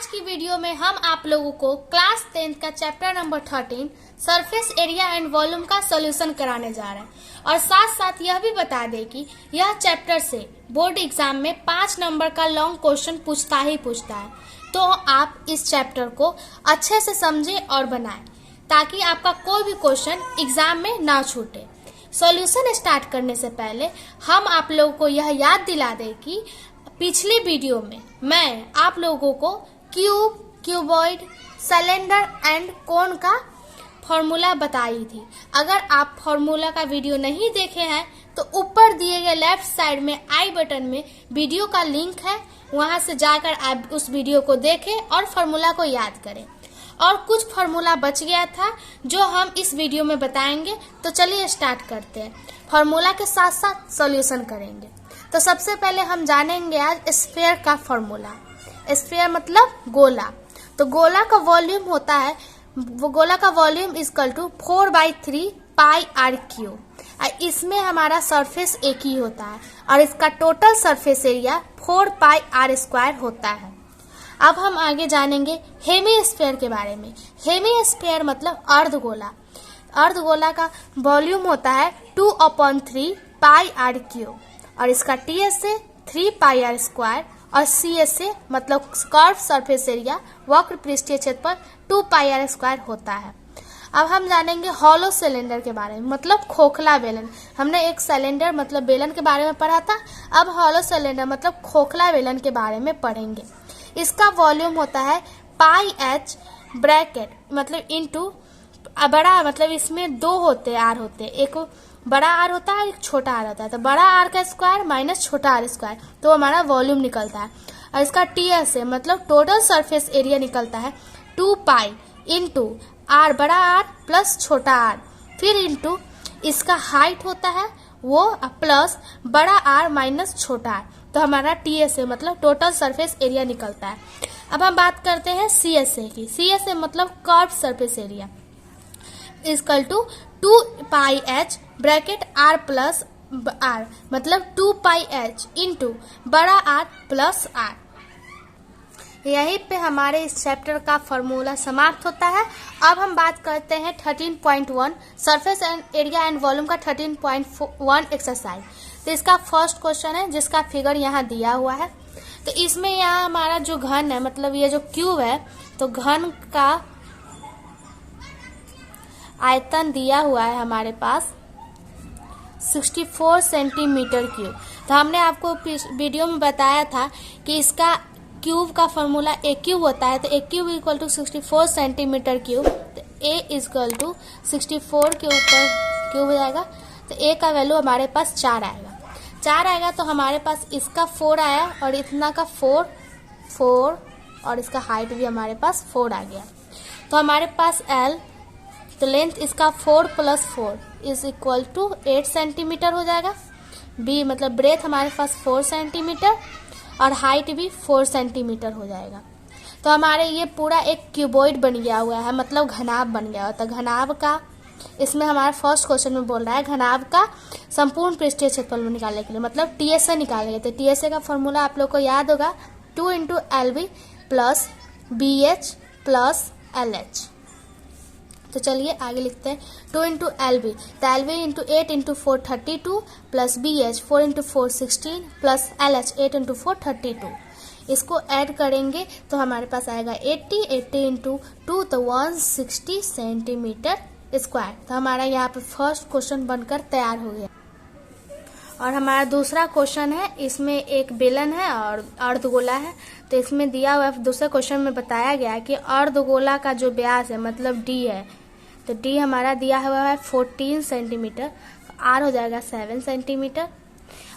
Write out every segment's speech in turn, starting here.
की वीडियो में हम आप लोगों को क्लास 10th का chapter number 13 surface area and volume का सॉल्यूशन कराने जा रहे हैं और साथ साथ यह भी बता दें कि यह चैप्टर से बोर्ड एग्जाम में 5 नंबर का लॉन्ग क्वेश्चन पूछता है। तो आप इस चैप्टर को अच्छे से समझें और बनाएं ताकि आपका कोई भी क्वेश्चन एग्जाम में ना छूटे। सॉल्यूशन स्टार्ट करने से पहले हम आप लोगों को यह याद दिला दें कि पिछली वीडियो में मैं आप लोगों को क्यूब, क्यूबॉइड, सिलेंडर एंड कोन का फॉर्मूला बताई थी। अगर आप फॉर्मूला का वीडियो नहीं देखे हैं तो ऊपर दिए गए लेफ्ट साइड में आई बटन में वीडियो का लिंक है, वहां से जाकर आप उस वीडियो को देखें और फॉर्मूला को याद करें। और कुछ फॉर्मूला बच गया था जो हम इस वीडियो में बताएंगे। तो चलिए स्टार्ट करते हैं। फॉर्मूला के साथ साथ सॉल्यूशन करेंगे। तो सबसे पहले हम जानेंगे आज स्फीयर का फॉर्मूला। स्फीयर मतलब गोला। तो गोला का वॉल्यूम होता है, गोला का volume equal to 4/3 pi R cube. इसमें हमारा सरफेस एक ही होता है और इसका total surface area 4 pi are square होता है। अब हम आगे जानेंगे हेमीस्फीयर के बारे में। हेमीस्फीयर मतलब अर्धगोला। अर्धगोला का वॉल्यूम होता है 2/3 पाई आर क्यूब और इसका टीएस से 3 पाई आर स्क्वायर और सीएस से मतलब कर्व सरफेस एरिया वक्र पृष्ठीय क्षेत्रफल 2 पाई आर स्क्वायर होता है। अब हम जानेंगे हॉलो सिलेंडर के बारे में मतलब खोखला बेलन। हमने एक सिलेंडर मतलब बेलन के बारे में पढ़ा था, अब हॉलो सिलेंडर मतलब खोखला बेलन के बारे में पढ़ेंगे। इसका वॉल्यूम होता है पाई एच ब्रैकेट मतलब इनटू बड़ा, मतलब इसमें दो होते हैं आर होते हैं, एक बड़ा आर होता है एक छोटा आर होता है। तो बड़ा आर का स्क्वायर माइनस छोटा आर स्क्वायर, तो हमारा वॉल्यूम निकलता है। और इसका टीएस है मतलब टोटल सरफेस एरिया निकलता है 2 पाई इंटू आर बड़ा आर प्लस छोटा आर, फिर इंटू इसका हाइट होता है वो प्लस बड़ा आर माइनस छोटा आर, तो हमारा टीएस है मतलब टोटल सरफेस एरिया निकलता है। अब हम बात करते हैं सीएसए की। सीएसए मतलब curve surface area equal to 2 pi H bracket R plus R मतलब 2 पाई एच इंटू बड़ा आर प्लस आर। यहीं पे हमारे इस चैप्टर का फॉर्मूला समाप्त होता है। अब हम बात करते हैं 13.1 surface and area and volume का 13.1 एक्सरसाइज। तो इसका फर्स्ट क्वेश्चन है जिसका फिगर यहाँ दिया हुआ है। तो इसमें यहाँ हमारा जो घन है मतलब ये जो क्यूब है, तो घन का आयतन दिया हुआ है हमारे पास 64 सेंटीमीटर क्यूब। तो हमने आपको वीडियो में बताया था कि इसका क्यूब का फॉर्मूला ए क्यूब होता है। तो a cube equal to 64 centimetre cube. तो ए इक्वल टू 64 के ऊपर क्यूब हो जाएगा। तो ए का वैल्यू हमारे पास 4 आएगा। 4 आएगा तो हमारे पास इसका 4 आया और इतना का 4 और इसका हाइट भी हमारे पास 4 आ गया। तो हमारे पास एल, तो लेंथ इसका 4 + 4 इज इक्वल टू 8 सेंटीमीटर हो जाएगा। बी मतलब ब्रेथ हमारे पास 4 सेंटीमीटर और हाइट भी 4 सेंटीमीटर हो जाएगा। तो हमारे ये पूरा एक क्यूबॉइड बन गया हुआ है मतलब घनाभ बन गया हुआ। तो घनाभ का इसमें हमारा फर्स्ट क्वेश्चन में बोल रहा है घनाभ का संपूर्ण पृष्ठीय क्षेत्रफल निकालने के लिए मतलब टीएसए निकालेंगे। तो टीएसए का फॉर्मूला आप लोग को याद होगा 2 × LB + BH + LH। तो चलिए आगे लिखते हैं 2 × LB। तो LB × 8 × 4 32 plus BH 4 × 4 16 plus LH 8 × 4 32। इसको ऐड करेंगे तो हमारे पास आएगा 80 × 2 तो 160 सेंटीमीटर स्क्वायर। तो हमारा यहाँ पे फर्स्ट क्वेश्चन बनकर तैयार हो गया। और हमारा दूसरा क्वेश्चन है, इसमें एक बेलन है और अर्धगोला है। तो इसमें दिया हुआ दूसरे क्वेश्चन में बताया गया है कि अर्धगोला का जो व्यास है मतलब डी है, तो डी हमारा दिया हुआ है 14 सेंटीमीटर, आर हो जाएगा 7 सेंटीमीटर।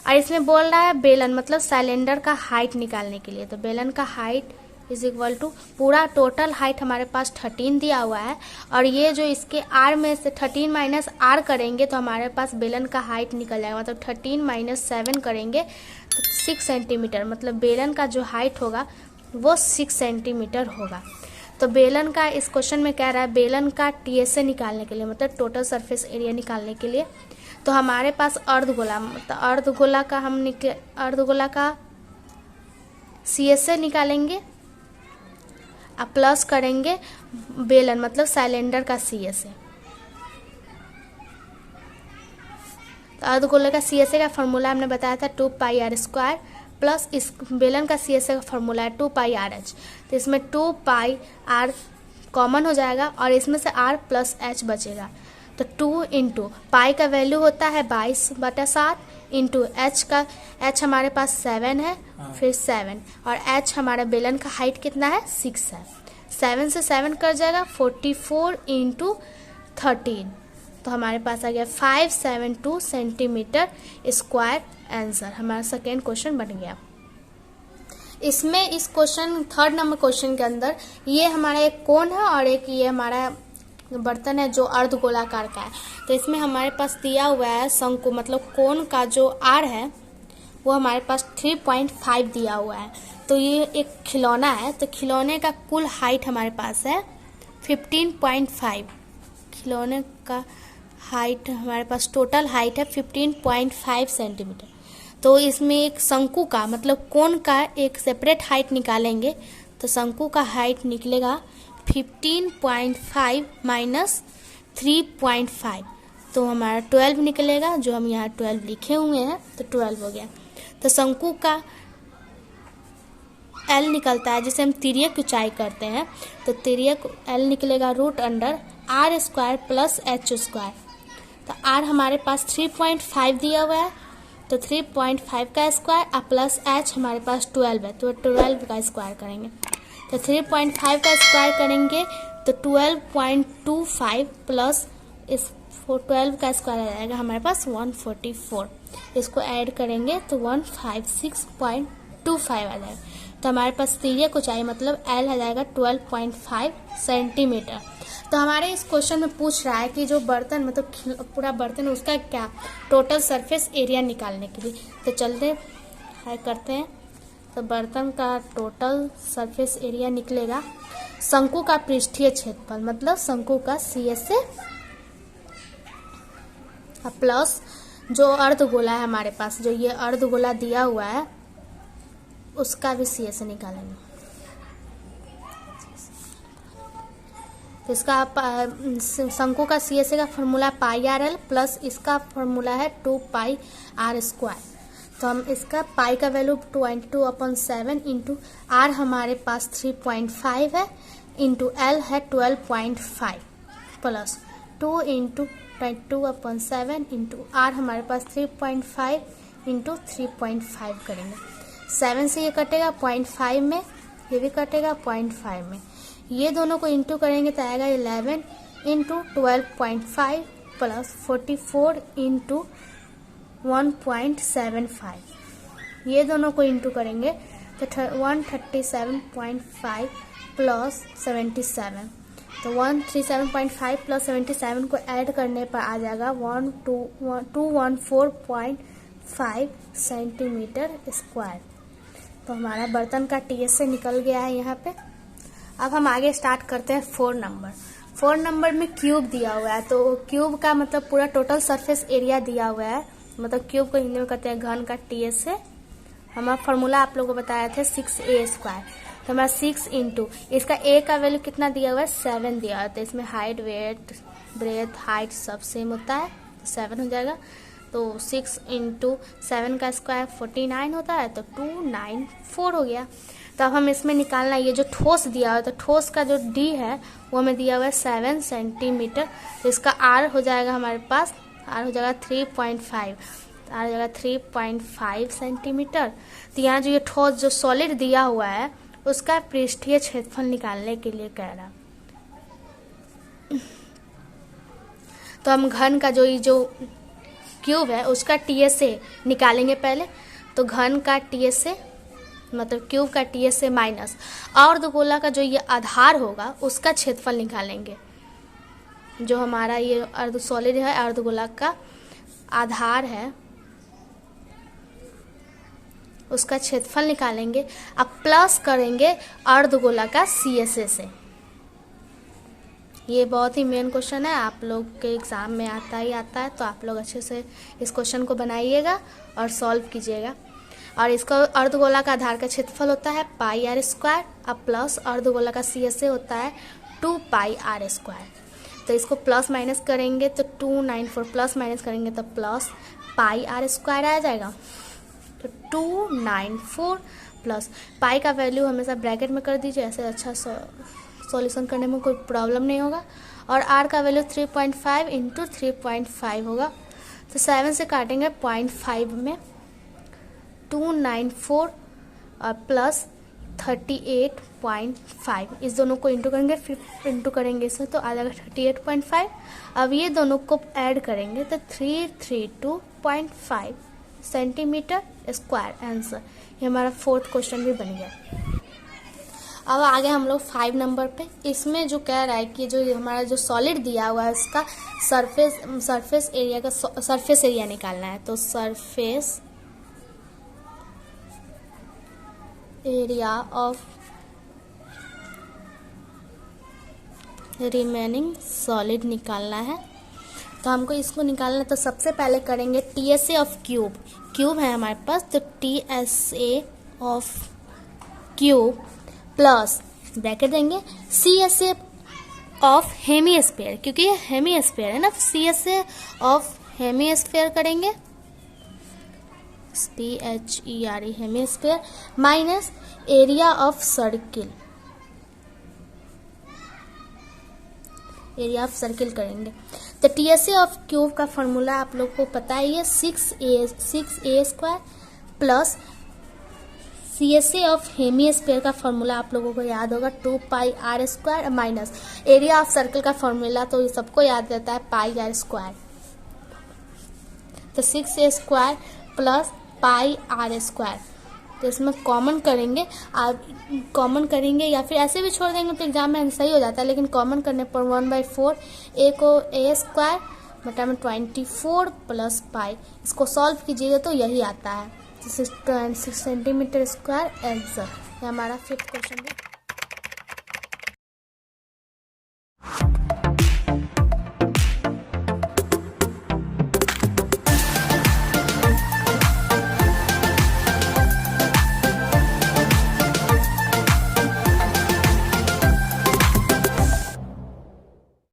और इसमें बोल रहा है बेलन मतलब सिलेंडर का हाइट निकालने के लिए। तो बेलन का हाइट इज इक्वल टू पूरा टोटल हाइट हमारे पास 13 दिया हुआ है और ये जो इसके आर में से 13 माइनस आर करेंगे तो हमारे पास बेलन का हाइट निकल जाएगा। मतलब 13 - 7 करेंगे तो 6 सेंटीमीटर मतलब बेलन का जो हाइट होगा वो 6 सेंटीमीटर होगा। तो बेलन का इस क्वेश्चन में कह रहा है बेलन का टीएसए निकालने के लिए मतलब टोटल सरफेस एरिया निकालने के लिए। तो हमारे पास अर्धगोला मतलब अर्धगोला का सीएसए निकालेंगे। अब प्लस करेंगे बेलन मतलब सिलेंडर का सी से। तो अर्धगोले का सी का फॉर्मूला हमने बताया था 2πr² प्लस इस बेलन का सी का फॉर्मूला है 2πrh। तो इसमें 2πr कॉमन हो जाएगा और इसमें से r प्लस h बचेगा। तो 2 इंटू पाई का वैल्यू होता है 22/7 इंटू h हमारे पास 7 है, फिर 7 और h हमारा बेलन का हाइट कितना है 6 है। 7 से 7 कर जाएगा 44 इंटू 13। तो हमारे पास आ गया 572 सेंटीमीटर स्क्वायर। आंसर हमारा सेकेंड क्वेश्चन बन गया। इसमें इस क्वेश्चन 3rd नंबर क्वेश्चन के अंदर ये हमारा एक कोन है और एक ये हमारा बर्तन है जो अर्धगोलाकार का है। तो इसमें हमारे पास दिया हुआ है शंकु मतलब कोन का जो आर है वो हमारे पास 3.5 दिया हुआ है। तो ये एक खिलौना है, तो खिलौने का कुल हाइट हमारे पास है 15.5। खिलौने का हाइट हमारे पास टोटल हाइट है 15.5 सेंटीमीटर। तो इसमें एक शंकु का मतलब कोन का एक सेपरेट हाइट निकालेंगे तो शंकु का हाइट निकलेगा 15.5 माइनस 3.5 तो हमारा 12 निकलेगा, जो हम यहाँ 12 लिखे हुए हैं तो 12 हो गया। तो शंकु का L निकलता है जिसे हम तिर्यक ऊंचाई करते हैं, तो तिर्यक L निकलेगा √r² प्लस h²। तो r हमारे पास 3.5 दिया हुआ है तो 3.5 का स्क्वायर और प्लस h हमारे पास 12 है तो 12 का स्क्वायर करेंगे। तो 3.5 का स्क्वायर करेंगे तो 12.25 प्लस इस 12 का स्क्वायर आ जाएगा हमारे पास 144। इसको ऐड करेंगे तो 156.25 आ जाएगा। तो हमारे पास तिर्यक ऊंचाई मतलब L आ जाएगा 12.5 सेंटीमीटर। तो हमारे इस क्वेश्चन में पूछ रहा है कि जो बर्तन मतलब पूरा बर्तन है उसका क्या टोटल सरफेस एरिया निकालने के लिए। तो चलते है करते हैं। तो बर्तन का टोटल सरफेस एरिया निकलेगा शंकु का पृष्ठीय क्षेत्रफल मतलब शंकु का सी से प्लस जो अर्धगोला है हमारे पास, जो ये अर्धगोला दिया हुआ है उसका भी सी से निकालेंगे। तो इसका शंकु का सी का फॉर्मूला πrl प्लस इसका फॉर्मूला है 2πr²। तो हम इसका पाई का वैल्यू 22/7 इंटू आर हमारे पास 3.5 है इंटू एल है 12.5 प्लस 2 इंटू 22/7 इंटू आर हमारे पास 3.5 इंटू 3.5 करेंगे। 7 से ये कटेगा 0.5 में, ये भी कटेगा 0.5 में, ये दोनों को इंटू करेंगे तो आएगा 11 इंटू 12.5 प्लस 44 इंटू 1.75। ये दोनों को इंटू करेंगे तो 137.5 प्लस 77। तो 137.5 प्लस 77 को ऐड करने पर आ जाएगा 214.5 सेंटीमीटर स्क्वायर। तो हमारा बर्तन का टीएस से निकल गया है यहाँ पे। अब हम आगे स्टार्ट करते हैं 4 नंबर। 4 नंबर में क्यूब दिया हुआ है, तो क्यूब का मतलब पूरा टोटल सरफेस एरिया दिया हुआ है, मतलब क्यूब को हिंदी में कहते हैं घन का टीएस से। हमारा फॉर्मूला आप लोगों को बताया था 6a²। तो हमारा 6 इंटू इसका a का वैल्यू कितना दिया हुआ है 7 दिया हुआ है। तो इसमें हाइट वेट ब्रेथ हाइट सब सेम होता है तो 7 हो जाएगा। तो 6 इंटू 7 का स्क्वायर 49 होता है तो 294 हो गया। तो अब हम इसमें निकालना ये जो ठोस दिया हुआ है, तो ठोस का जो d है वो हमें दिया हुआ है 7 सेंटीमीटर। तो इसका r हो जाएगा हमारे पास, r हो जाएगा 3.5, r हो जाएगा 3.5 सेंटीमीटर। तो यहाँ जो ये ठोस जो सॉलिड दिया हुआ है उसका पृष्ठीय क्षेत्रफल निकालने के लिए कह रहा। तो हम घन का जो क्यूब है उसका टीएस से निकालेंगे पहले। तो घन का टीएस से मतलब क्यूब का टीएस से माइनस अर्धगोला का जो ये आधार होगा उसका क्षेत्रफल निकालेंगे। जो हमारा ये अर्ध सॉलिड है अर्धगोला का आधार है उसका क्षेत्रफल निकालेंगे। अब प्लस करेंगे अर्धगोला का सीएसए से। ये बहुत ही मेन क्वेश्चन है, आप लोग के एग्जाम में आता ही आता है, तो आप लोग अच्छे से इस क्वेश्चन को बनाइएगा और सॉल्व कीजिएगा। और इसका अर्धगोला का आधार का क्षेत्रफल होता है पाई आर स्क्वायर, अब प्लस अर्धगोला का CSA होता है 2 पाई आर स्क्वायर। तो इसको प्लस माइनस करेंगे तो 294 प्लस माइनस करेंगे तो प्लस पाई आर स्क्वायर आ जाएगा। तो 294 प्लस पाई का वैल्यू हमेशा ब्रैकेट में कर दीजिए, ऐसे अच्छा सॉल्यूशन करने में कोई प्रॉब्लम नहीं होगा। और आर का वैल्यू 3.5 इंटू 3.5 होगा, तो 7 से काटेंगे 0.5 में 294 और प्लस 38.5, इस दोनों को इंटू करेंगे, फिर इंटू करेंगे इसे तो आ जाएगा 38.5। अब ये दोनों को ऐड करेंगे तो 332.5 सेंटीमीटर स्क्वायर आंसर। ये हमारा 4th क्वेश्चन भी बन गया। अब आगे हम लोग 5 नंबर पे, इसमें जो कह रहा है कि जो हमारा जो सॉलिड दिया हुआ है उसका सरफेस एरिया का सरफेस एरिया निकालना है। तो surface area of remaining solid निकालना है। तो हमको इसको निकालना है, तो सबसे पहले करेंगे TSA ऑफ क्यूब है हमारे पास, तो TSA of cube plus bracket देंगे CSA ऑफ हेमीस्फीयर, क्योंकि ये हेमीस्फीयर है ना, CSA ऑफ हेमीस्फीयर करेंगे PHERE hemisphere minus area of circle, area of circle करेंगे। तो TSA ऑफ क्यूब का फॉर्मूला आप लोग को पता ही है 6a square plus CSA of hemisphere का फॉर्मूला आप लोगों को याद होगा 2 pi are square minus area of circle का फॉर्मूला तो ये सबको याद रहता है पाई आर स्क्वायर। तो 6a square plus pi are square, तो इसमें कॉमन करेंगे, आप कॉमन करेंगे या फिर ऐसे भी छोड़ देंगे तो एग्जाम में सही हो जाता है, लेकिन कॉमन करने पर 1/4 a को a स्क्वायर बटा में 24 प्लस पाई, इसको सॉल्व कीजिएगा तो यही आता है 26 सेंटीमीटर स्क्वायर आंसर। ये हमारा 5th क्वेश्चन भी